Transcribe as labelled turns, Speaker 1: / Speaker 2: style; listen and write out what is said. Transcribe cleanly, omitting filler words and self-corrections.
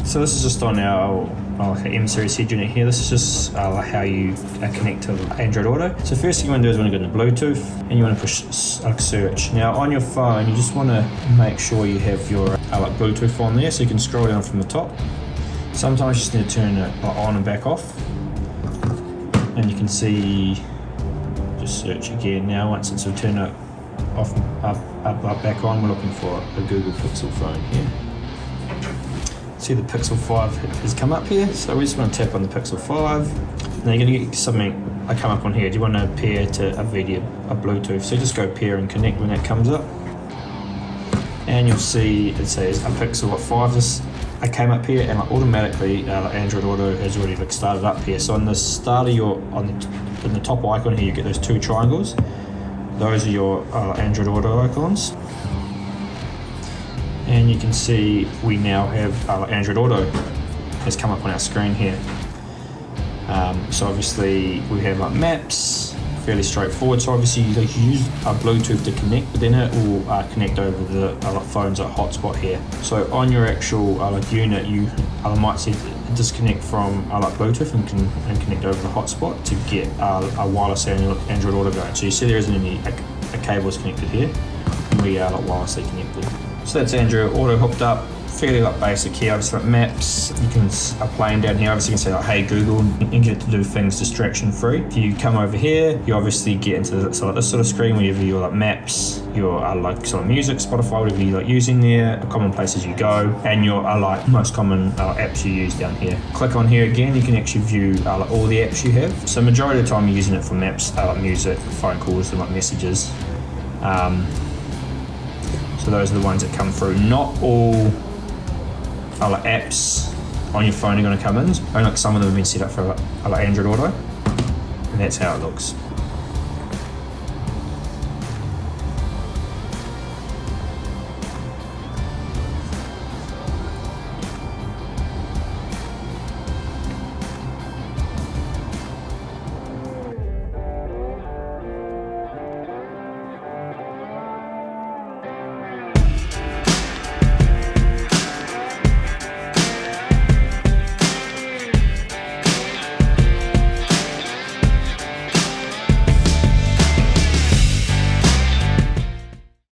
Speaker 1: So this is just on our M series head unit here. This is just how you connect to Android Auto. So first thing you want to do is you want to go into Bluetooth and you want to push search. Now on your phone you just want to make sure you have your Bluetooth on there, so you can scroll down from the top. Sometimes you just need to turn it on and back off. And you can see, just search again now. Once it's turned it off, up, back on, we're looking for a Google Pixel phone here. See the Pixel 5 has come up here, so we just want to tap on the Pixel 5. Now you're going to get something come up on here. Do you want to pair to a Vhedia, a Bluetooth? So just go pair and connect when that comes up. And you'll see it says a Pixel 5 just came up here, and automatically Android Auto has already started up here. So on the start of in the top icon here, you get those two triangles. Those are your Android Auto icons. And you can see we now have Android Auto has come up on our screen here. So obviously we have maps, fairly straightforward. So obviously you use Bluetooth to connect, but then it will connect over the phone's hotspot here. So on your actual unit, you might see disconnect from Bluetooth and connect over the hotspot to get a wireless Android Auto going. So you see there isn't any cables connected here. We are wirelessly connected. So that's Android Auto hooked up, fairly basic here. Obviously maps, you can play them down here. Obviously you can say hey Google and get it to do things distraction free. If you come over here, you obviously get into this sort of screen where you have your maps, your sort of music, Spotify, whatever you using there, the common places you go, and your most common apps you use down here. Click on here again, you can actually view all the apps you have. So majority of the time you're using it for maps, music, phone calls, and messages. So those are the ones that come through. Not all apps on your phone are going to come in. Only some of them have been set up for Android Auto, and that's how it looks.